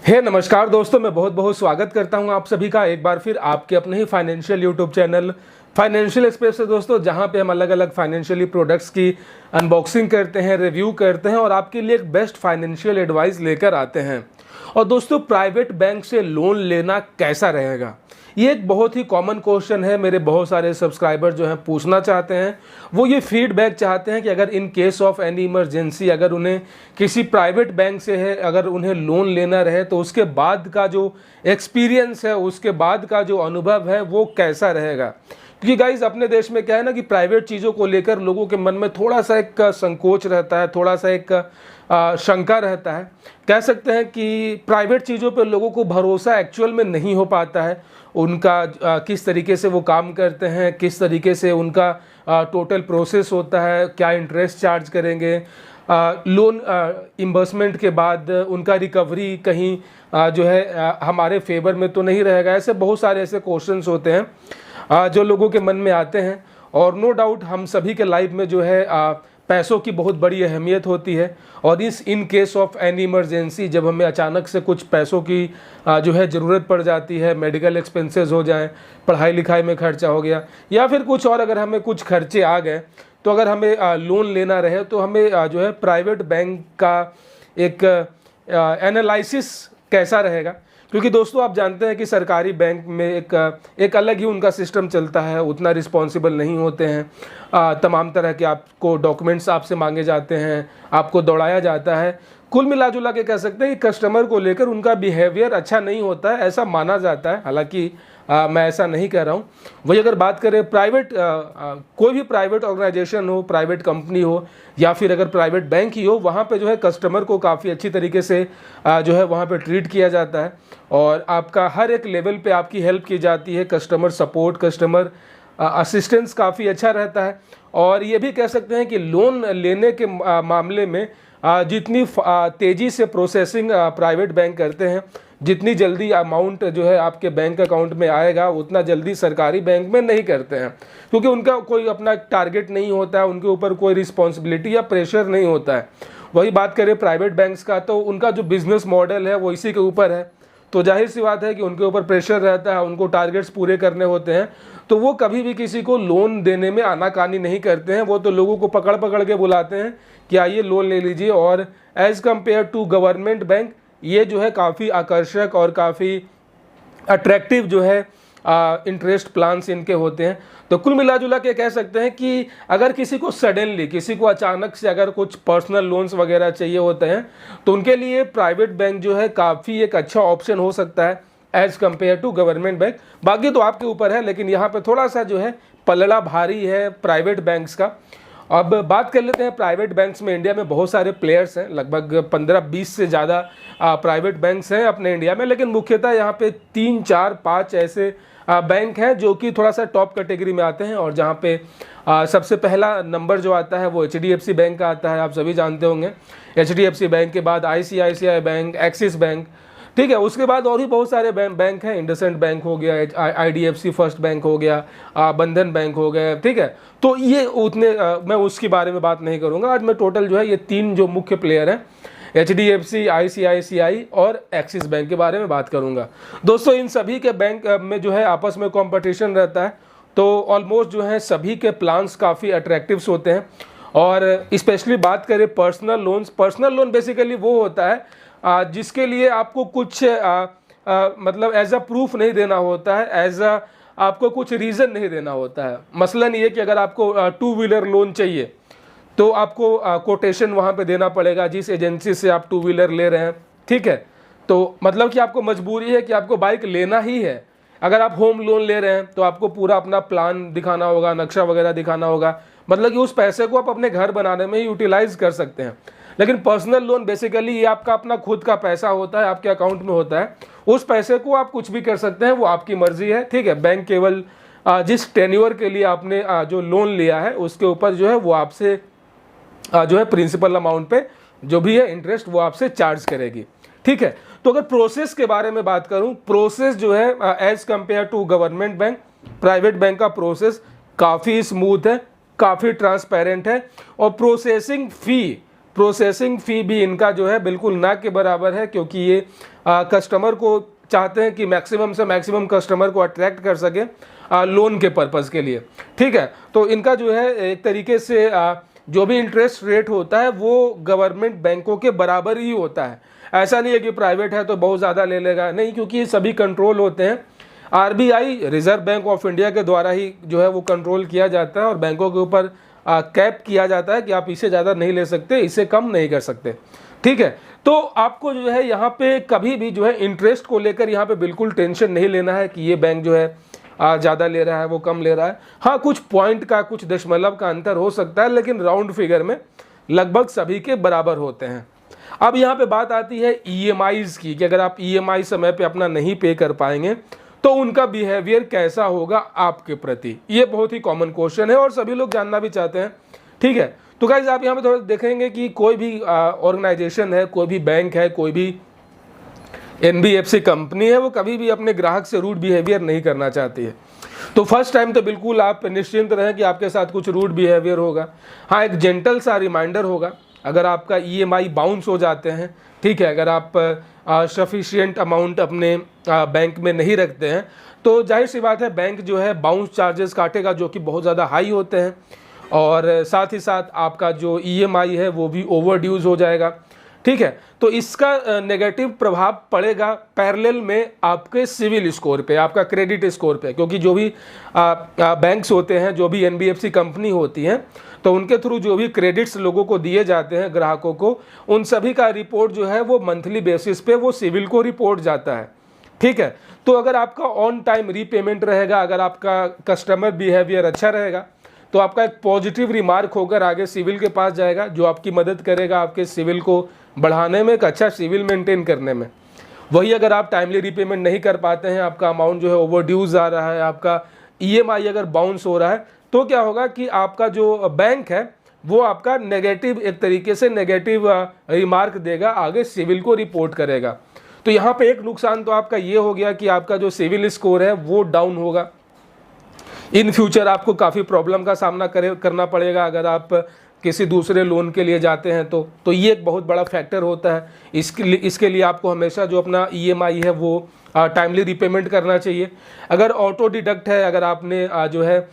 नमस्कार दोस्तों, मैं बहुत बहुत स्वागत करता हूं आप सभी का एक बार फिर आपके अपने ही financial YouTube channel financial space से दोस्तों, जहां पे हम अलग अलग फाइनेंशियली प्रोडक्ट्स की अनबॉक्सिंग करते हैं, रिव्यू करते हैं और आपके लिए एक बेस्ट फाइनेंशियल एडवाइस लेकर आते हैं। और दोस्तों, प्राइवेट बैंक से लोन लेना कैसा रहेगा, ये एक बहुत ही कॉमन क्वेश्चन है। मेरे बहुत सारे सब्सक्राइबर जो हैं पूछना चाहते हैं, वो ये फीडबैक चाहते हैं कि अगर in case of any emergency अगर उन्हें किसी प्राइवेट बैंक से है अगर उन्हें लोन लेना रहे तो उसके बाद का जो एक्सपीरियंस है, उसके बाद का जो अनुभव है वो कैसा रहेगा। क्योंकि गाइज अपने देश में क्या है ना कि प्राइवेट चीज़ों को लेकर लोगों के मन में थोड़ा सा एक संकोच रहता है, थोड़ा सा एक शंका रहता है। कह सकते हैं कि प्राइवेट चीज़ों पर लोगों को भरोसा एक्चुअल में नहीं हो पाता है। उनका किस तरीके से वो काम करते हैं, किस तरीके से उनका टोटल प्रोसेस होता है, क्या इंटरेस्ट चार्ज करेंगे, लोन इम्बर्समेंट के बाद उनका रिकवरी कहीं जो है हमारे फेवर में तो नहीं रहेगा। ऐसे बहुत सारे ऐसे क्वेश्चंस होते हैं जो लोगों के मन में आते हैं। और नो डाउट हम सभी के लाइफ में जो है पैसों की बहुत बड़ी अहमियत होती है। और in case of any emergency, जब हमें अचानक से कुछ पैसों की जो है ज़रूरत पड़ जाती है, मेडिकल एक्सपेंसेस हो जाएं, पढ़ाई लिखाई में खर्चा हो गया या फिर कुछ और, अगर हमें कुछ खर्चे आ गए तो अगर हमें लोन लेना रहे तो हमें जो है प्राइवेट बैंक का एक एनालिसिस कैसा रहेगा। क्योंकि दोस्तों आप जानते हैं कि सरकारी बैंक में एक अलग ही उनका सिस्टम चलता है, उतना रिस्पॉन्सिबल नहीं होते हैं। तमाम तरह के आपको डॉक्यूमेंट्स आपसे मांगे जाते हैं, आपको दौड़ाया जाता है। कुल मिला जुला के कह सकते हैं कि कस्टमर को लेकर उनका बिहेवियर अच्छा नहीं होता है, ऐसा माना जाता है। हालांकि मैं ऐसा नहीं कह रहा हूँ। वही अगर बात करें प्राइवेट कोई भी प्राइवेट ऑर्गेनाइजेशन हो, प्राइवेट कंपनी हो या फिर अगर प्राइवेट बैंक ही हो, वहाँ पे जो है कस्टमर को काफ़ी अच्छी तरीके से जो है वहाँ पे ट्रीट किया जाता है और आपका हर एक लेवल पे आपकी हेल्प की जाती है। कस्टमर सपोर्ट, कस्टमर असिस्टेंस काफ़ी अच्छा रहता है। और ये भी कह सकते हैं कि लोन लेने के मामले में जितनी तेज़ी से प्रोसेसिंग प्राइवेट बैंक करते हैं, जितनी जल्दी अमाउंट जो है आपके बैंक अकाउंट में आएगा, उतना जल्दी सरकारी बैंक में नहीं करते हैं। क्योंकि उनका कोई अपना टारगेट नहीं होता है, उनके ऊपर कोई रिस्पॉन्सिबिलिटी या प्रेशर नहीं होता है। वही बात करें प्राइवेट बैंक्स का, तो उनका जो बिजनेस मॉडल है वो इसी के ऊपर है। तो जाहिर सी बात है कि उनके ऊपर प्रेशर रहता है, उनको टारगेट्स पूरे करने होते हैं। तो वो कभी भी किसी को लोन देने में आनाकानी नहीं करते हैं। वो तो लोगों को पकड़ पकड़ के बुलाते हैं कि आइए लोन ले लीजिए। और as compare to government bank, ये जो है काफ़ी आकर्षक और काफ़ी अट्रैक्टिव जो है इंटरेस्ट प्लान्स इनके होते हैं। तो कुल मिला जुला के कह सकते हैं कि अगर किसी को सडनली, किसी को अचानक से अगर कुछ पर्सनल लोन्स वगैरह चाहिए होते हैं तो उनके लिए प्राइवेट बैंक जो है काफ़ी एक अच्छा ऑप्शन हो सकता है as compare to government bank. बाकी तो आपके ऊपर है, लेकिन यहाँ पे थोड़ा सा जो है पलड़ा भारी है प्राइवेट बैंक्स का। अब बात कर लेते हैं प्राइवेट बैंक्स में। इंडिया में बहुत सारे प्लेयर्स हैं, लगभग 15-20 से ज़्यादा प्राइवेट बैंक्स हैं अपने इंडिया में। लेकिन मुख्यतः यहाँ पे 3, 4, 5 ऐसे बैंक हैं जो कि थोड़ा सा टॉप कैटेगरी में आते हैं। और जहाँ पे सबसे पहला नंबर जो आता है वो HDFC बैंक का आता है, आप सभी जानते होंगे। HDFC बैंक के बाद ICICI बैंक, एक्सिस बैंक, ठीक है। उसके बाद और भी बहुत सारे बैंक हैं, इंडसइंड बैंक हो गया, IDFC फर्स्ट बैंक हो गया, बंधन बैंक हो गया, ठीक है। तो ये उतने मैं उसके बारे में बात नहीं करूंगा। आज मैं टोटल जो है ये 3 जो मुख्य प्लेयर हैं, HDFC, ICICI और एक्सिस बैंक के बारे में बात करूंगा। दोस्तों, इन सभी के बैंक में जो है आपस में कंपटीशन रहता है। तो ऑलमोस्ट जो है सभी के प्लान्स काफ़ी अट्रैक्टिव्स होते हैं। और स्पेशली बात करें personal loans, personal loan basically वो होता है जिसके लिए आपको कुछ मतलब एज अ प्रूफ नहीं देना होता है, एज अ आपको कुछ रीज़न नहीं देना होता है। मसलन ये कि अगर आपको 2 व्हीलर लोन चाहिए तो आपको कोटेशन वहाँ पे देना पड़ेगा जिस एजेंसी से आप 2 व्हीलर ले रहे हैं, ठीक है। तो मतलब कि आपको मजबूरी है कि आपको बाइक लेना ही है। अगर आप होम लोन ले रहे हैं तो आपको पूरा अपना प्लान दिखाना होगा, नक्शा वगैरह दिखाना होगा। मतलब कि उस पैसे को आप अपने घर बनाने में यूटिलाइज कर सकते हैं। लेकिन पर्सनल लोन बेसिकली ये आपका अपना खुद का पैसा होता है, आपके अकाउंट में होता है। उस पैसे को आप कुछ भी कर सकते हैं, वो आपकी मर्जी है, ठीक है। बैंक केवल जिस टेन्योर के लिए आपने जो लोन लिया है उसके ऊपर जो है वो आपसे जो है प्रिंसिपल अमाउंट पे जो भी है इंटरेस्ट वो आपसे चार्ज करेगी, ठीक है। तो अगर प्रोसेस के बारे में बात करूं, प्रोसेस जो है as compare to government bank, private bank का प्रोसेस काफ़ी स्मूथ है, काफ़ी ट्रांसपेरेंट है। और प्रोसेसिंग फ़ी भी इनका जो है बिल्कुल ना के बराबर है, क्योंकि ये कस्टमर को चाहते हैं कि मैक्सिमम से मैक्सिमम कस्टमर को अट्रैक्ट कर सके लोन के पर्पज़ के लिए। ठीक है, तो इनका जो है एक तरीके से जो भी इंटरेस्ट रेट होता है वो गवर्नमेंट बैंकों के बराबर ही होता है। ऐसा नहीं है कि प्राइवेट है तो बहुत ज़्यादा ले लेगा, नहीं, क्योंकि ये सभी कंट्रोल होते हैं RBI, reserve bank of India के द्वारा ही जो है वो कंट्रोल किया जाता है, और बैंकों के ऊपर कैप किया जाता है कि आप इससे ज़्यादा नहीं ले सकते, इससे कम नहीं कर सकते। ठीक है, तो आपको जो है यहाँ पे कभी भी जो है इंटरेस्ट को लेकर यहाँ पे बिल्कुल टेंशन नहीं लेना है कि ये बैंक जो है ज़्यादा ले रहा है, वो कम ले रहा है। हाँ, कुछ पॉइंट का, कुछ दशमलव का अंतर हो सकता है, लेकिन राउंड फिगर में लगभग सभी के बराबर होते हैं। अब यहाँ पे बात आती है ईएमआईज़ की, कि अगर आप ईएमआई समय पे अपना नहीं पे कर पाएंगे तो उनका बिहेवियर कैसा होगा आपके प्रति। ये बहुत ही कॉमन क्वेश्चन है और सभी लोग जानना भी चाहते हैं। ठीक है, तो गाइस आप यहाँ पे थोड़ा देखेंगे कि कोई भी ऑर्गेनाइजेशन है, कोई भी बैंक है, कोई भी एनबीएफसी कंपनी है, वो कभी भी अपने ग्राहक से रूड बिहेवियर नहीं करना चाहती है। तो फर्स्ट टाइम तो बिल्कुल आप निश्चिंत रहें कि आपके साथ कुछ रूड बिहेवियर होगा। हाँ, एक जेंटल सा रिमाइंडर होगा अगर आपका ईएमआई बाउंस हो जाते हैं। ठीक है, अगर आप सफिशिएंट अमाउंट अपने बैंक में नहीं रखते हैं तो जाहिर सी बात है बैंक जो है बाउंस चार्जेस काटेगा, जो कि बहुत ज़्यादा हाई होते हैं, और साथ ही साथ आपका जो ईएमआई है वो भी ओवर ड्यूज हो जाएगा। ठीक है, तो इसका नेगेटिव प्रभाव पड़ेगा पैरेलल में आपके सिविल स्कोर पे, आपका क्रेडिट स्कोर पे, क्योंकि जो भी बैंक्स होते हैं, जो भी एनबीएफसी कंपनी होती हैं, तो उनके थ्रू जो भी क्रेडिट्स लोगों को दिए जाते हैं, ग्राहकों को, उन सभी का रिपोर्ट जो है वो मंथली बेसिस पे वो सिविल को रिपोर्ट जाता है। ठीक है, तो अगर आपका ऑन टाइम रीपेमेंट रहेगा, अगर आपका कस्टमर बिहेवियर अच्छा रहेगा, तो आपका एक पॉजिटिव रिमार्क होकर आगे सिविल के पास जाएगा, जो आपकी मदद करेगा आपके सिविल को बढ़ाने में, एक अच्छा सिविल मेंटेन करने में। वही अगर आप टाइमली रीपेमेंट नहीं कर पाते हैं, आपका अमाउंट जो है ओवर ड्यूज आ रहा है, आपका ईएमआई अगर बाउंस हो रहा है, तो क्या होगा कि आपका जो बैंक है वो आपका नेगेटिव, एक तरीके से नेगेटिव रिमार्क देगा, आगे सिविल को रिपोर्ट करेगा। तो यहाँ पे एक नुकसान तो आपका ये हो गया कि आपका जो सिविल स्कोर है वो डाउन होगा। इन फ्यूचर आपको काफ़ी प्रॉब्लम का सामना करना पड़ेगा अगर आप किसी दूसरे लोन के लिए जाते हैं तो ये एक बहुत बड़ा फैक्टर होता है। इसके लिए आपको हमेशा जो अपना ईएमआई है वो टाइमली रिपेमेंट करना चाहिए। अगर ऑटो डिडक्ट है, अगर आपने जो है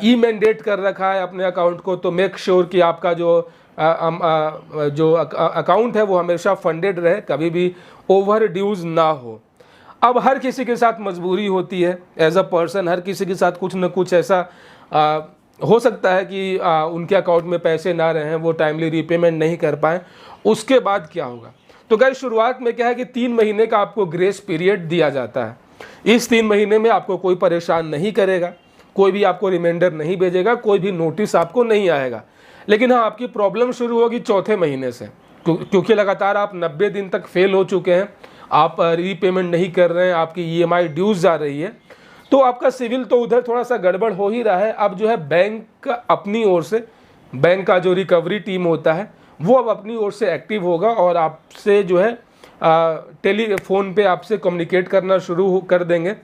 ई मैंडेट कर रखा है अपने अकाउंट को, तो मेक श्योर कि आपका जो अकाउंट है वो हमेशा फंडेड रहे, कभी भी ओवर ड्यूज ना हो। अब हर किसी के साथ मजबूरी होती है, एज अ पर्सन हर किसी के साथ कुछ न कुछ ऐसा हो सकता है कि उनके अकाउंट में पैसे ना रहें, वो टाइमली रीपेमेंट नहीं कर पाएँ। उसके बाद क्या होगा? तो गाइस शुरुआत में क्या है कि 3 महीने का आपको ग्रेस पीरियड दिया जाता है। इस 3 महीने में आपको कोई परेशान नहीं करेगा, कोई भी आपको रिमाइंडर नहीं भेजेगा, कोई भी नोटिस आपको नहीं आएगा। लेकिन हाँ, आपकी प्रॉब्लम शुरू होगी चौथे महीने से, क्योंकि लगातार आप 90 दिन तक फेल हो चुके हैं, आप रीपेमेंट नहीं कर रहे हैं, आपकी ईएमआई ड्यूज जा रही है, तो आपका सिविल तो उधर थोड़ा सा गड़बड़ हो ही रहा है। अब जो है बैंक अपनी ओर से, बैंक का जो रिकवरी टीम होता है वो अब अपनी ओर से एक्टिव होगा और आपसे जो है टेलीफोन पे आपसे कम्युनिकेट करना शुरू कर देंगे।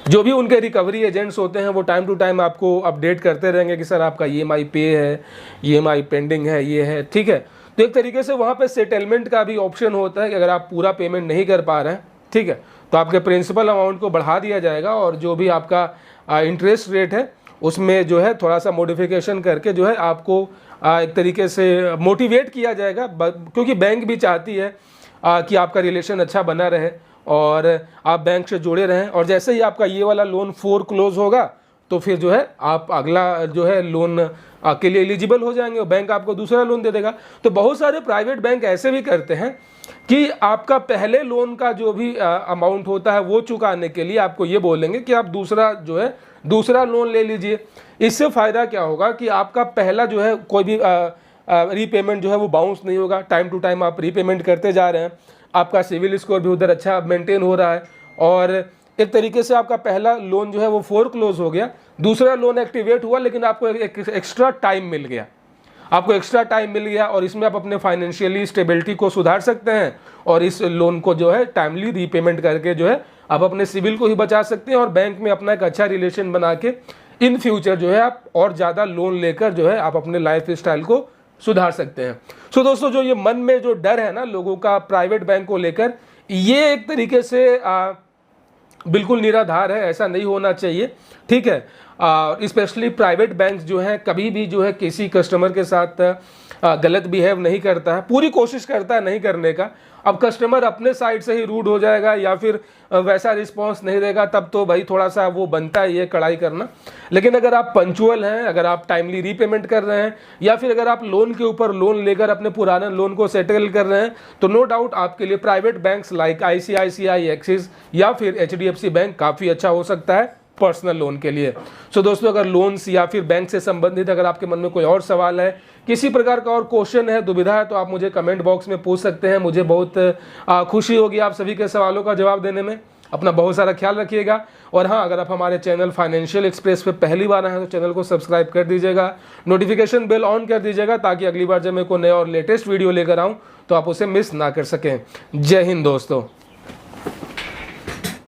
जो भी उनके रिकवरी एजेंट्स होते हैं वो टाइम टू टाइम आपको अपडेट करते रहेंगे कि सर आपका ईएमआई पे है, ईएमआई पेंडिंग है, ये है। ठीक है, तो एक तरीके से वहाँ पे सेटलमेंट का भी ऑप्शन होता है कि अगर आप पूरा पेमेंट नहीं कर पा रहे हैं, ठीक है, तो आपके प्रिंसिपल अमाउंट को बढ़ा दिया जाएगा और जो भी आपका इंटरेस्ट रेट है उसमें जो है थोड़ा सा मॉडिफिकेशन करके जो है आपको एक तरीके से मोटिवेट किया जाएगा, क्योंकि बैंक भी चाहती है कि आपका रिलेशन अच्छा बना रहे और आप बैंक से जुड़े रहें। और जैसे ही आपका ये वाला लोन क्लोज होगा तो फिर जो है आप अगला जो है लोन के लिए एलिजिबल हो जाएंगे और बैंक आपको दूसरा लोन दे देगा। तो बहुत सारे प्राइवेट बैंक ऐसे भी करते हैं कि आपका पहले लोन का जो भी अमाउंट होता है वो चुकाने के लिए आपको ये बोलेंगे कि आप दूसरा लोन ले लीजिए। इससे फ़ायदा क्या होगा कि आपका पहला जो है कोई भी रीपेमेंट जो है वो बाउंस नहीं होगा, टाइम टू टाइम आप रीपेमेंट करते जा रहे हैं, आपका सिविल स्कोर भी उधर अच्छा मेंटेन हो रहा है और एक तरीके से आपका पहला लोन जो है वो क्लोज हो गया, दूसरा लोन एक्टिवेट हुआ, लेकिन आपको एक एक्स्ट्रा टाइम मिल गया, और इसमें आप अपने फाइनेंशियली स्टेबिलिटी को सुधार सकते हैं और इस लोन को जो है टाइमली रीपेमेंट करके जो है आप अपने सिविल को ही बचा सकते हैं और बैंक में अपना एक अच्छा रिलेशन बना के इन फ्यूचर जो है आप और ज़्यादा लोन लेकर जो है आप अपने लाइफ स्टाइल को सुधार सकते हैं। सो दोस्तों, जो ये मन में जो डर है ना लोगों का प्राइवेट बैंक को लेकर, ये एक तरीके से बिल्कुल निराधार है, ऐसा नहीं होना चाहिए, ठीक है। स्पेशली प्राइवेट बैंक जो है कभी भी जो है किसी कस्टमर के साथ गलत बिहेव नहीं करता है, पूरी कोशिश करता है नहीं करने का। अब कस्टमर अपने साइड से ही रूड हो जाएगा या फिर वैसा रिस्पॉन्स नहीं देगा, तब तो भाई थोड़ा सा वो बनता है ये कड़ाई करना। लेकिन अगर आप पंचुअल हैं, अगर आप टाइमली रीपेमेंट कर रहे हैं, या फिर अगर आप लोन के ऊपर लोन लेकर अपने पुराने लोन को सेटल कर रहे हैं, तो नो डाउट आपके लिए private banks like ICICI, axis या फिर HDFC बैंक काफ़ी अच्छा हो सकता है पर्सनल लोन के लिए। सो दोस्तों, अगर लोन्स या फिर बैंक से संबंधित अगर आपके मन में कोई और सवाल है, किसी प्रकार का और क्वेश्चन है, दुविधा है, तो आप मुझे कमेंट बॉक्स में पूछ सकते हैं। मुझे बहुत खुशी होगी आप सभी के सवालों का जवाब देने में। अपना बहुत सारा ख्याल रखिएगा। और हाँ, अगर आप हमारे चैनल फाइनेंशियल एक्सप्रेस पे पहली बार आए हैं तो चैनल को सब्सक्राइब कर दीजिएगा, नोटिफिकेशन बेल ऑन कर दीजिएगा, ताकि अगली बार जब मैं कोई नया और लेटेस्ट वीडियो लेकर आऊँ तो आप उसे मिस ना कर सकें। जय हिंद दोस्तों।